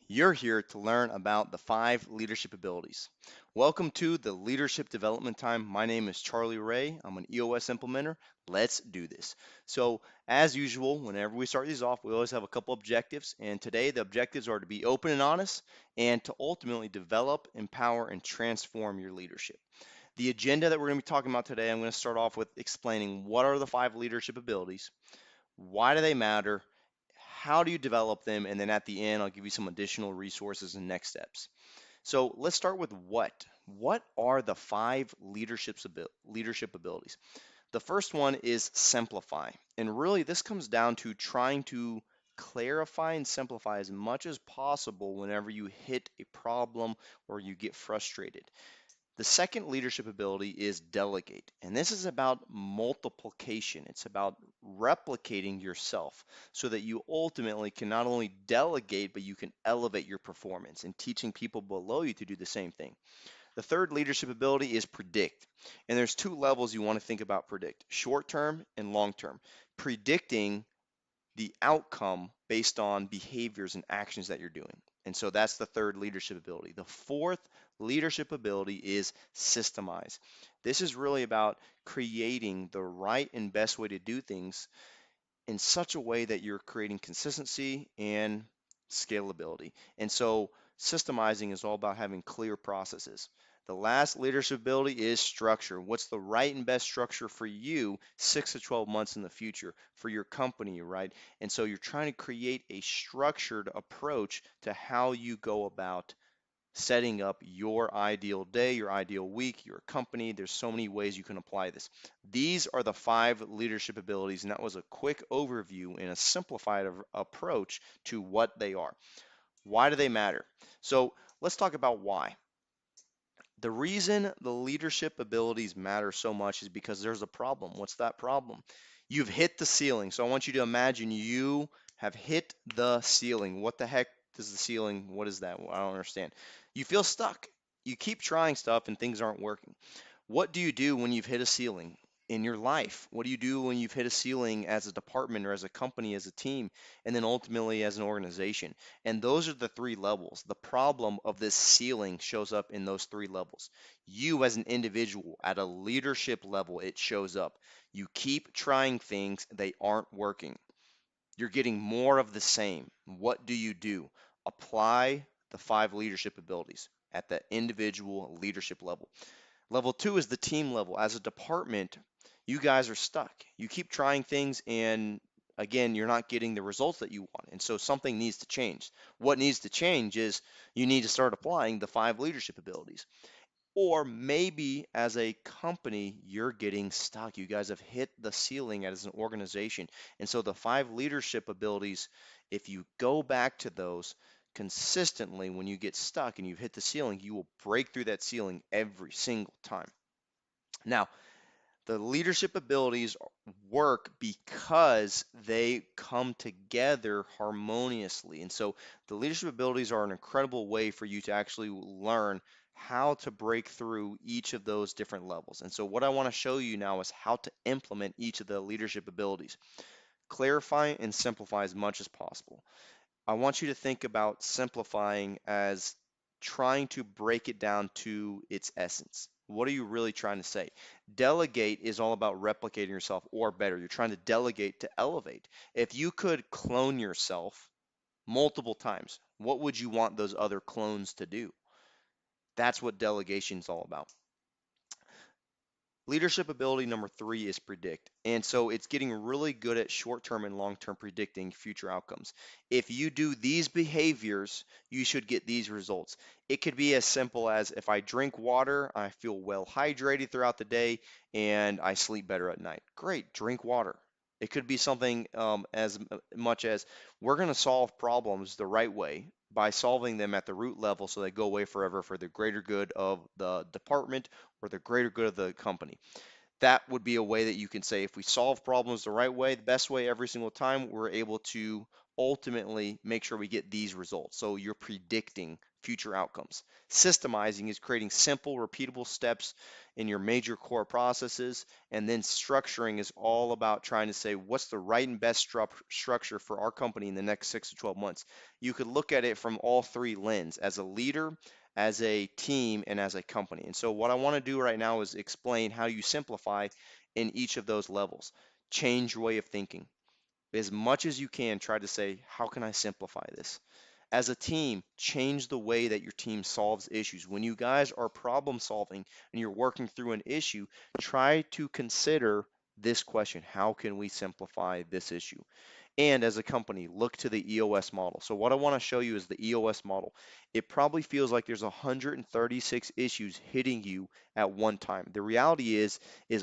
You're here to learn about the 5 leadership abilities. Welcome to the Leadership Development Time. My name is Charlie.rhea. I'm an EOS implementer. Let's do this. So, as usual, whenever we start these off, we always have a couple objectives. And today, the objectives are to be open and honest and to ultimately develop, empower, and transform your leadership. The agenda that we're going to be talking about today, I'm going to start off with explaining what are the 5 leadership abilities, why do they matter, how do you develop them, and then at the end, I'll give you some additional resources and next steps. So let's start with what. What are the 5 leadership abilities? The first one is simplify. And really, this comes down to trying to clarify and simplify as much as possible whenever you hit a problem or you get frustrated. The second leadership ability is delegate, and this is about multiplication. It's about replicating yourself so that you ultimately can not only delegate, but you can elevate your performance and teaching people below you to do the same thing. The third leadership ability is predict, and there's 2 levels you want to think about predict: short term and long term. Predicting the outcome based on behaviors and actions that you're doing. And so that's the third leadership ability. The fourth leadership ability is systemize. This is really about creating the right and best way to do things in such a way that you're creating consistency and scalability. And so systemizing is all about having clear processes. The last leadership ability is structure. What's the right and best structure for you 6 to 12 months in the future for your company, right? And so you're trying to create a structured approach to how you go about setting up your ideal day, your ideal week, your company. There's so many ways you can apply this. These are the 5 leadership abilities, and that was a quick overview and a simplified approach to what they are. Why do they matter? So let's talk about why. The reason the leadership abilities matter so much is because there's a problem. What's that problem? You've hit the ceiling. So I want you to imagine you have hit the ceiling. What the heck does the ceiling, what is that? I don't understand. You feel stuck. You keep trying stuff and things aren't working. What do you do when you've hit a ceiling in your life? What do you do when you've hit a ceiling as a department or as a company, as a team, and then ultimately as an organization? And those are the 3 levels. The problem of this ceiling shows up in those 3 levels. You, as an individual, at a leadership level, it shows up. You keep trying things, they aren't working. You're getting more of the same. What do? Apply the 5 leadership abilities at the individual leadership level. Level 2 is the team level. As a department, you guys are stuck. You keep trying things, and again, you're not getting the results that you want. And so something needs to change. What needs to change is you need to start applying the 5 leadership abilities. Or maybe as a company, you're getting stuck. You guys have hit the ceiling as an organization. And so the 5 leadership abilities, if you go back to those consistently when you get stuck and you've hit the ceiling, you will break through that ceiling every single time. Now, the leadership abilities work because they come together harmoniously. And so the leadership abilities are an incredible way for you to actually learn how to break through each of those different levels. And so what I want to show you now is how to implement each of the leadership abilities. Clarify and simplify as much as possible. I want you to think about simplifying as trying to break it down to its essence. What are you really trying to say? Delegate is all about replicating yourself, or better, you're trying to delegate to elevate. If you could clone yourself multiple times, what would you want those other clones to do? That's what delegation is all about. Leadership ability number 3 is predict. And so it's getting really good at short term and long term predicting future outcomes. If you do these behaviors, you should get these results. It could be as simple as if I drink water, I feel well hydrated throughout the day and I sleep better at night. Great, drink water. It could be something as much as we're going to solve problems the right way by solving them at the root level so they go away forever for the greater good of the department or the greater good of the company. That would be a way that you can say if we solve problems the right way, the best way every single time, we're able to ultimately make sure we get these results. So you're predicting future outcomes. Systemizing is creating simple, repeatable steps in your major core processes. And then structuring is all about trying to say what's the right and best structure for our company in the next 6 to 12 months. You could look at it from all three lenses: as a leader, as a team, and as a company. And so what I want to do right now is explain how you simplify in each of those levels. Change your way of thinking. As much as you can, try to say, how can I simplify this? As a team, change the way that your team solves issues. When you guys are problem solving and you're working through an issue, try to consider this question: how can we simplify this issue? And as a company, look to the EOS model. So what I want to show you is the EOS model. It probably feels like there's 136 issues hitting you at one time. The reality is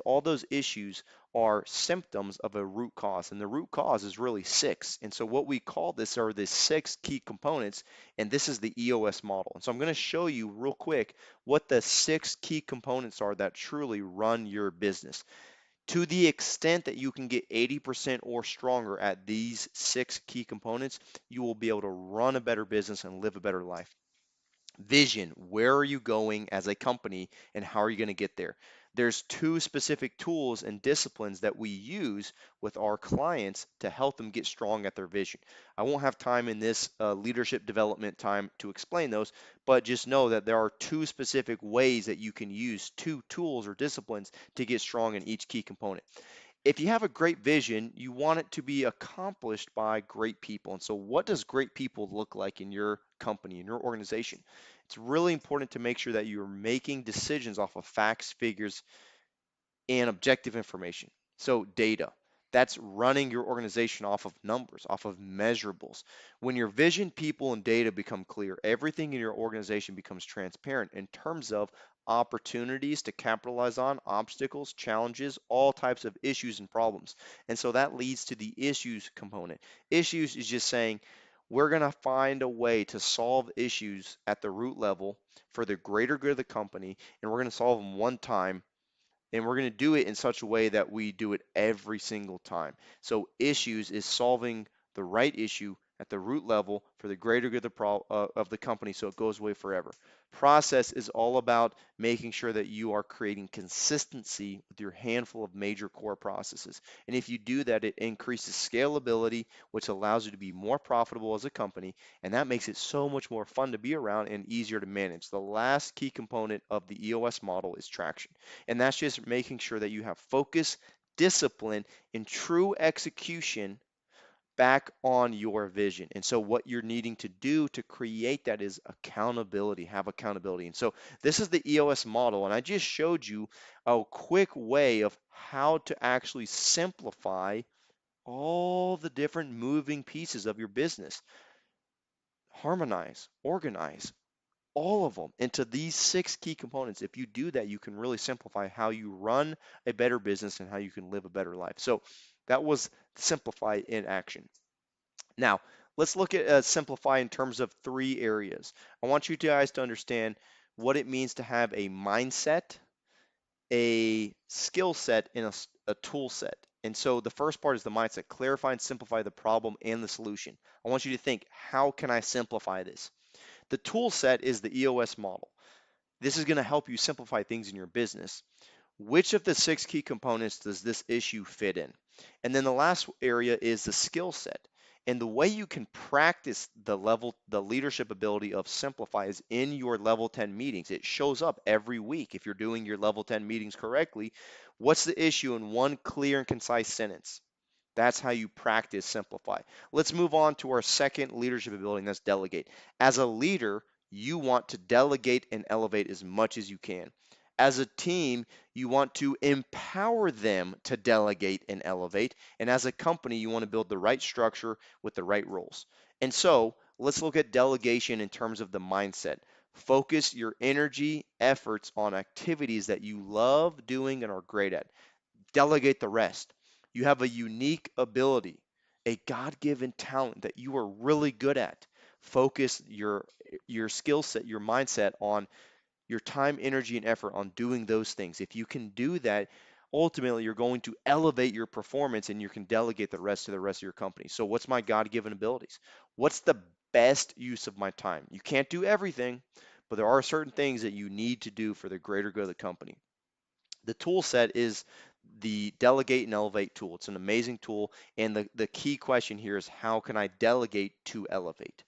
all those issues are symptoms of a root cause, and the root cause is really six. And so what we call this are the six key components, and this is the EOS model. And so I'm going to show you real quick what the six key components are that truly run your business. To the extent that you can get 80% or stronger at these six key components, you will be able to run a better business and live a better life. Vision: where are you going as a company and how are you going to get there? There's two specific tools and disciplines that we use with our clients to help them get strong at their vision. I won't have time in this leadership development time to explain those, but just know that there are two specific ways that you can use two tools or disciplines to get strong in each key component. If you have a great vision, you want it to be accomplished by great people. And so, what does great people look like in your company, in your organization? It's really important to make sure that you're making decisions off of facts, figures, and objective information. So, data. That's running your organization off of numbers, off of measurables. When your vision, people, and data become clear, everything in your organization becomes transparent in terms of opportunities to capitalize on, obstacles, challenges, all types of issues and problems. And so that leads to the issues component. Issues is just saying, we're going to find a way to solve issues at the root level for the greater good of the company, and we're going to solve them one time, and we're going to do it in such a way that we do it every single time. So issues is solving the right issue at the root level for the greater good of the company, so it goes away forever. Process is all about making sure that you are creating consistency with your handful of major core processes. And if you do that, it increases scalability, which allows you to be more profitable as a company, and that makes it so much more fun to be around and easier to manage. The last key component of the EOS model is traction. And that's just making sure that you have focus, discipline, and true execution back on your vision. And so what you're needing to do to create that is accountability, have accountability. And so this is the EOS model, and I just showed you a quick way of how to actually simplify all the different moving pieces of your business. Harmonize, organize, all of them into these six key components. If you do that, you can really simplify how you run a better business and how you can live a better life. So that was simplify in action. Now, let's look at simplify in terms of three areas. I want you guys to understand what it means to have a mindset, a skill set, and a tool set. And so the first part is the mindset: clarify and simplify the problem and the solution. I want you to think, how can I simplify this? The tool set is the EOS model. This is going to help you simplify things in your business. Which of the six key components does this issue fit in? And then the last area is the skill set. And the way you can practice the leadership ability of simplify is in your level 10 meetings. It shows up every week if you're doing your level 10 meetings correctly. What's the issue in one clear and concise sentence? That's how you practice simplify. Let's move on to our second leadership ability, and that's delegate. As a leader, you want to delegate and elevate as much as you can. As a team, you want to empower them to delegate and elevate. And as a company, you want to build the right structure with the right roles. And so let's look at delegation in terms of the mindset. Focus your energy, efforts on activities that you love doing and are great at. Delegate the rest. You have a unique ability, a God-given talent that you are really good at. Focus your skill set, your mindset on your time, energy, and effort on doing those things. If you can do that, ultimately you're going to elevate your performance and you can delegate the rest to the rest of your company. So what's my God-given abilities? What's the best use of my time? You can't do everything, but there are certain things that you need to do for the greater good of the company. The tool set is the delegate and elevate tool. It's an amazing tool. And the key question here is, how can I delegate to elevate?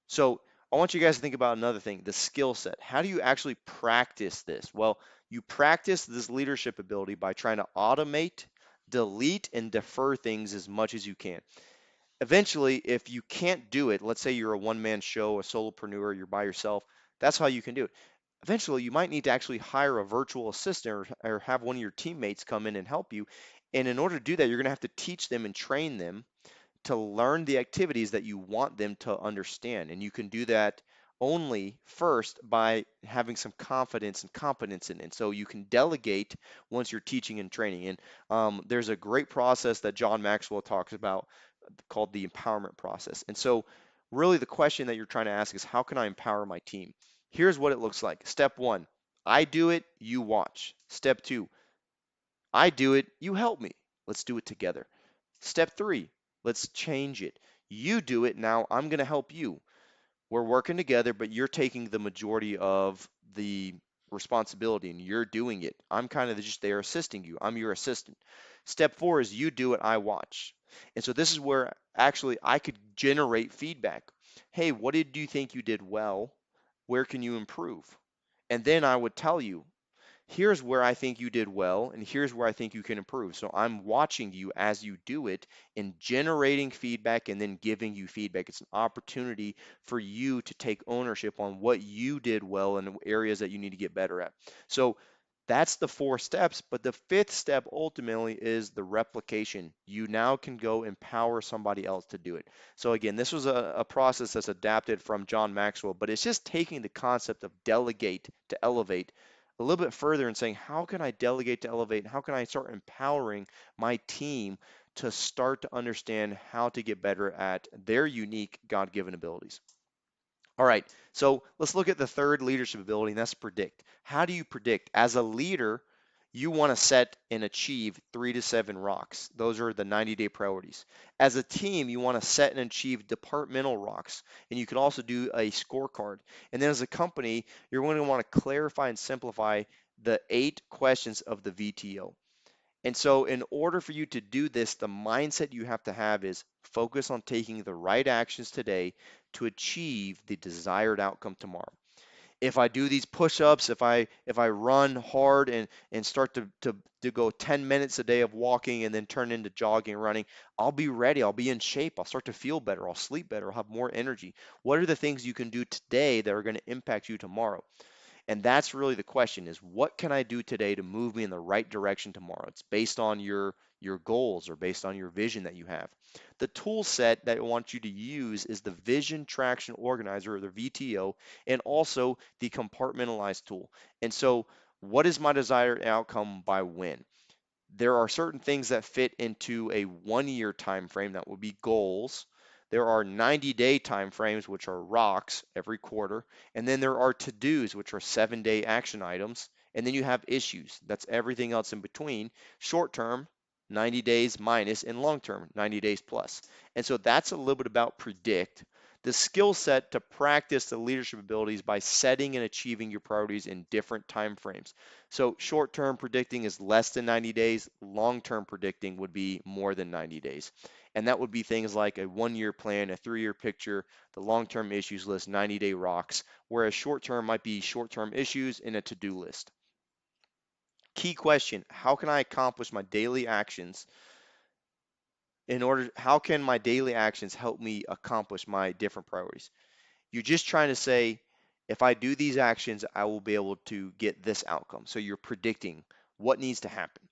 So I want you guys to think about another thing, the skill set. How do you actually practice this? Well, you practice this leadership ability by trying to automate, delete, and defer things as much as you can. Eventually, if you can't do it, let's say you're a one-man show, a solopreneur, you're by yourself, that's how you can do it. Eventually, you might need to actually hire a virtual assistant or have one of your teammates come in and help you. And in order to do that, you're going to have to teach them and train them to learn the activities that you want them to understand. And you can do that only first by having some confidence and competence in it. And so you can delegate once you're teaching and training. And there's a great process that John Maxwell talks about called the empowerment process. And so really the question that you're trying to ask is, how can I empower my team? Here's what it looks like. Step one, I do it, you watch. Step two, I do it, you help me. Let's do it together. Step three, let's change it. You do it, now I'm going to help you. We're working together, but you're taking the majority of the responsibility and you're doing it. I'm kind of just there assisting you. I'm your assistant. Step four is you do it, I watch. And so this is where actually I could generate feedback. Hey, what did you think you did well? Where can you improve? And then I would tell you, here's where I think you did well, and here's where I think you can improve. So I'm watching you as you do it and generating feedback and then giving you feedback. It's an opportunity for you to take ownership on what you did well and the areas that you need to get better at. So that's the four steps, but the fifth step ultimately is the replication. You now can go empower somebody else to do it. So again, this was a process that's adapted from John Maxwell, but it's just taking the concept of delegate to elevate a little bit further and saying, how can I delegate to elevate? And how can I start empowering my team to start to understand how to get better at their unique God-given abilities? All right, so let's look at the third leadership ability, and that's predict. How do you predict? As a leader, you want to set and achieve 3 to 7 rocks. Those are the 90-day priorities. As a team, you want to set and achieve departmental rocks, and you can also do a scorecard. And then as a company, you're going to want to clarify and simplify the 8 questions of the VTO. And so, in order for you to do this, the mindset you have to have is focus on taking the right actions today to achieve the desired outcome tomorrow. If I do these push-ups, if I run hard and start to go 10 minutes a day of walking and then turn into jogging and running, I'll be ready. I'll be in shape. I'll start to feel better. I'll sleep better. I'll have more energy. What are the things you can do today that are going to impact you tomorrow? And that's really the question, is what can I do today to move me in the right direction tomorrow? It's based on your goals or based on your vision that you have. The tool set that I want you to use is the Vision Traction Organizer, or the VTO, and also the compartmentalized tool. And so what is my desired outcome by when? There are certain things that fit into a 1 year time frame that will be goals. There are 90-day time frames, which are rocks every quarter. And then there are to-dos, which are 7-day action items. And then you have issues. That's everything else in between. Short term, 90 days minus, and long term, 90 days plus. And so that's a little bit about predict. The skill set to practice the leadership abilities by setting and achieving your priorities in different time frames. So short-term predicting is less than 90 days. Long-term predicting would be more than 90 days. And that would be things like a 1 year plan, a 3 year picture, the long-term issues list, 90-day rocks, whereas short-term might be short-term issues in a to-do list. Key question, how can I accomplish my daily actions how can my daily actions help me accomplish my different priorities? You're just trying to say, if I do these actions, I will be able to get this outcome. So you're predicting what needs to happen.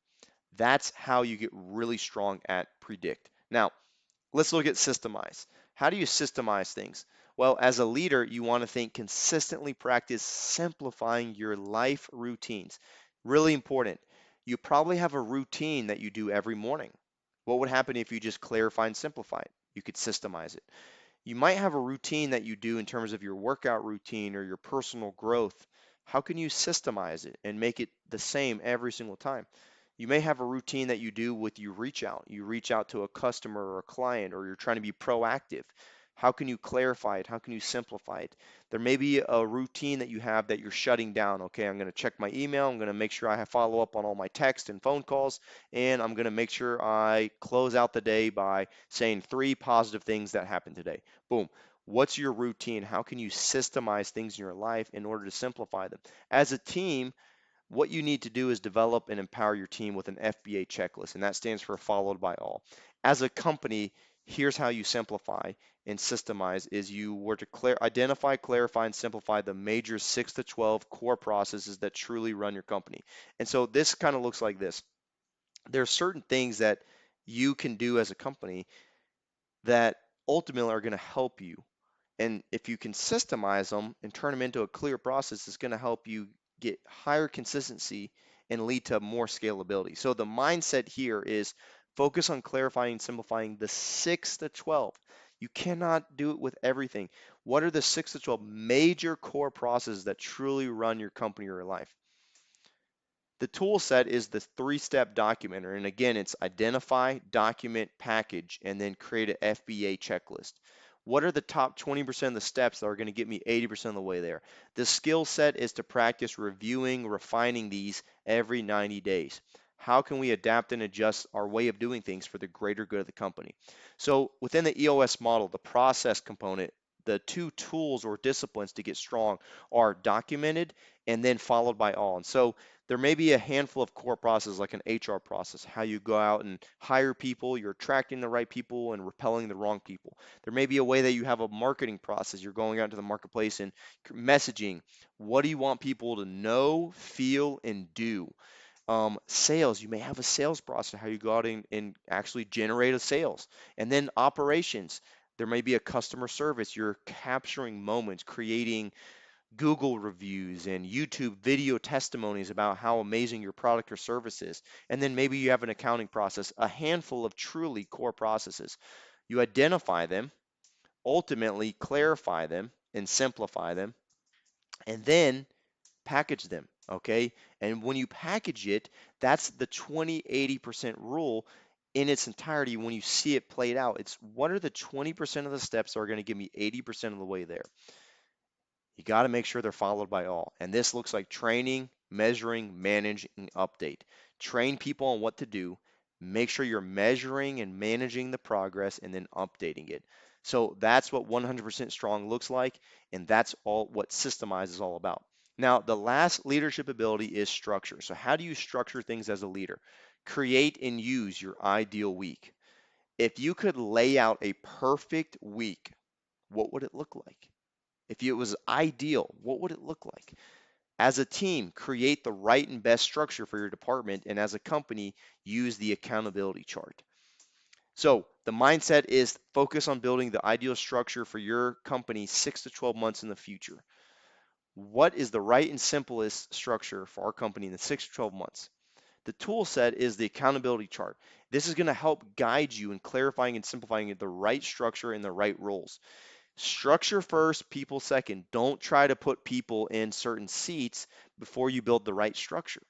That's how you get really strong at predict. Now, let's look at systemize. How do you systemize things? Well, as a leader, you want to think consistently practice simplifying your life routines. Really important. You probably have a routine that you do every morning. What would happen if you just clarify and simplify it? You could systemize it. You might have a routine that you do in terms of your workout routine or your personal growth. How can you systemize it and make it the same every single time? You may have a routine that you do with you reach out. You reach out to a customer or a client, or you're trying to be proactive. How can you clarify it? How can you simplify it? There may be a routine that you have that you're shutting down. Okay, I'm going to check my email. I'm going to make sure I have follow up on all my text and phone calls, and I'm going to make sure I close out the day by saying 3 positive things that happened today. Boom. What's your routine? How can you systemize things in your life in order to simplify them? As a team, what you need to do is develop and empower your team with an FBA checklist, and that stands for followed by all. As a company, here's how you simplify and systemize is you were to identify, clarify, and simplify the major 6 to 12 core processes that truly run your company. And so this kind of looks like this. There are certain things that you can do as a company that ultimately are going to help you, and if you can systemize them and turn them into a clear process, it's going to help you get higher consistency and lead to more scalability. So the mindset here is focus on clarifying and simplifying the 6 to 12. You cannot do it with everything. What are the 6 to 12 major core processes that truly run your company or your life? The tool set is the 3-step documenter. And again, it's identify, document, package, and then create an FBA checklist. What are the top 20% of the steps that are going to get me 80% of the way there? The skill set is to practice reviewing, refining these every 90 days. How can we adapt and adjust our way of doing things for the greater good of the company? So within the EOS model, the process component, the 2 tools or disciplines to get strong are documented and then followed by all. And so there may be a handful of core processes like an HR process, how you go out and hire people, you're attracting the right people and repelling the wrong people. There may be a way that you have a marketing process, you're going out into the marketplace and messaging. What do you want people to know, feel, and do? Sales, you may have a sales process, how you go out and actually generate a sales. And then operations, there may be a customer service, you're capturing moments, creating Google reviews and YouTube video testimonies about how amazing your product or service is. And then maybe you have an accounting process, a handful of truly core processes. You identify them, ultimately clarify them and simplify them, and then package them. Okay. And when you package it, that's the 20-80% rule in its entirety. When you see it played out, it's what are the 20% of the steps that are going to give me 80% of the way there? You got to make sure they're followed by all. And this looks like training, measuring, manage, and update. Train people on what to do. Make sure you're measuring and managing the progress and then updating it. So that's what 100% strong looks like. And that's all what Systemize is all about. Now, the last leadership ability is structure. So how do you structure things as a leader? Create and use your ideal week. If you could lay out a perfect week, what would it look like? If it was ideal, what would it look like? As a team, create the right and best structure for your department, and as a company, use the accountability chart. So the mindset is focus on building the ideal structure for your company 6 to 12 months in the future. What is the right and simplest structure for our company in the 6 to 12 months? The tool set is the accountability chart. This is going to help guide you in clarifying and simplifying the right structure and the right roles. Structure first, people second. Don't try to put people in certain seats before you build the right structure.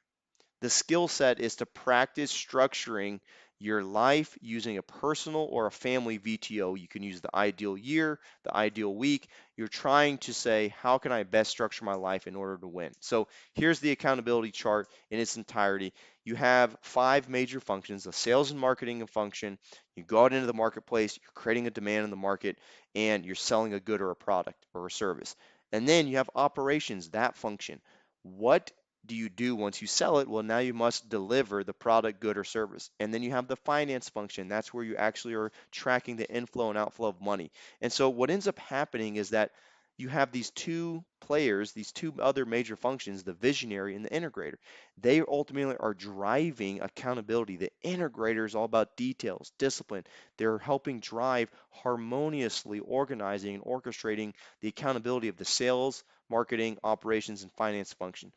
The skill set is to practice structuring your life using a personal or a family VTO. You can use the ideal year, the ideal week. You're trying to say, how can I best structure my life in order to win? So here's the accountability chart in its entirety. You have 5 major functions, a sales and marketing function. You go out into the marketplace, you're creating a demand in the market, and you're selling a good or a product or a service. And then you have operations, that function. What do you do once you sell it? Well, now you must deliver the product, good, or service. And then you have the finance function. That's where you actually are tracking the inflow and outflow of money. And so what ends up happening is that you have these 2 players, these 2 other major functions, the visionary and the integrator. They ultimately are driving accountability. The integrator is all about details, discipline. They're helping drive harmoniously organizing and orchestrating the accountability of the sales, marketing, operations, and finance function.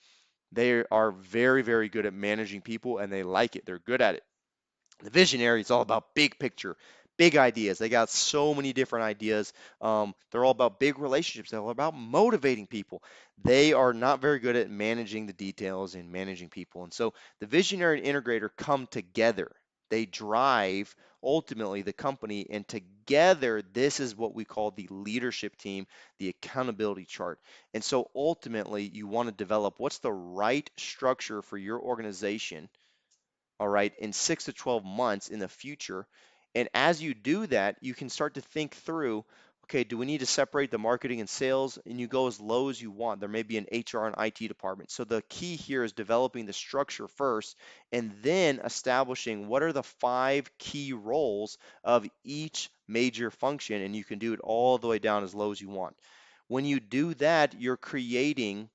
They are very, very good at managing people and they like it. They're good at it. The visionary is all about big picture, big ideas. They got so many different ideas. They're all about big relationships. They're all about motivating people. They are not very good at managing the details and managing people. And so the visionary and integrator come together. They drive ultimately the company, and together, this is what we call the leadership team, the accountability chart. And so ultimately, you want to develop what's the right structure for your organization, all right, in 6 to 12 months in the future. And as you do that, you can start to think through, okay, do we need to separate the marketing and sales? And you go as low as you want. There may be an HR and IT department. So the key here is developing the structure first and then establishing what are the 5 key roles of each major function. And you can do it all the way down as low as you want. When you do that, you're creating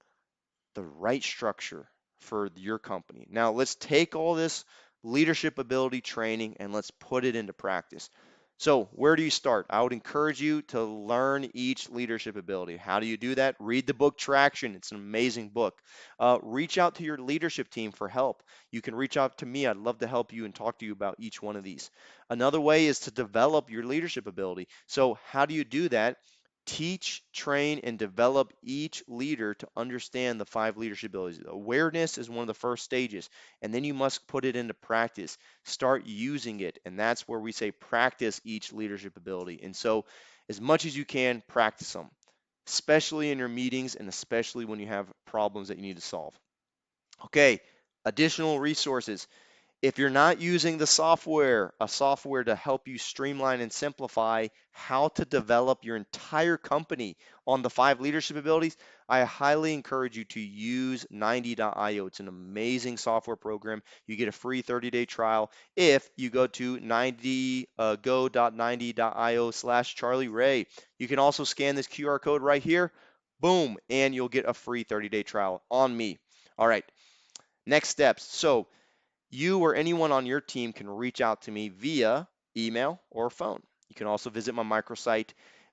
the right structure for your company. Now, let's take all this leadership ability training and let's put it into practice. So, where do you start? I would encourage you to learn each leadership ability. How do you do that? Read the book Traction. It's an amazing book. Reach out to your leadership team for help. You can reach out to me. I'd love to help you and talk to you about each one of these. Another way is to develop your leadership ability. So, how do you do that? Teach, train, and develop each leader to understand the 5 leadership abilities. Awareness is one of the first stages, and then you must put it into practice. Start using it, and that's where we say practice each leadership ability. And so, as much as you can, practice them, especially in your meetings and especially when you have problems that you need to solve. Okay, additional resources. If you're not using the software, a software to help you streamline and simplify how to develop your entire company on the 5 leadership abilities, I highly encourage you to use 90.io. It's an amazing software program. You get a free 30-day trial if you go to 90.90.io/Charlie.rhea. You can also scan this QR code right here, boom, and you'll get a free 30-day trial on me. All right, next steps. So you or anyone on your team can reach out to me via email or phone. You can also visit my microsite.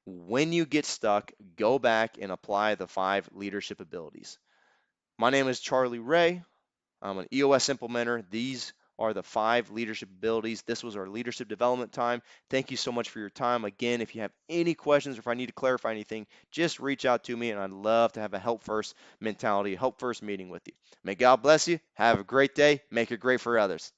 When you get stuck, go back and apply the 5 leadership abilities. My name is Charlie.rhea. I'm an EOS implementer. These are the 5 leadership abilities. This was our leadership development time. Thank you so much for your time. Again, if you have any questions or if I need to clarify anything, just reach out to me, and I'd love to have a help first mentality, help first meeting with you. May God bless you. Have a great day. Make it great for others.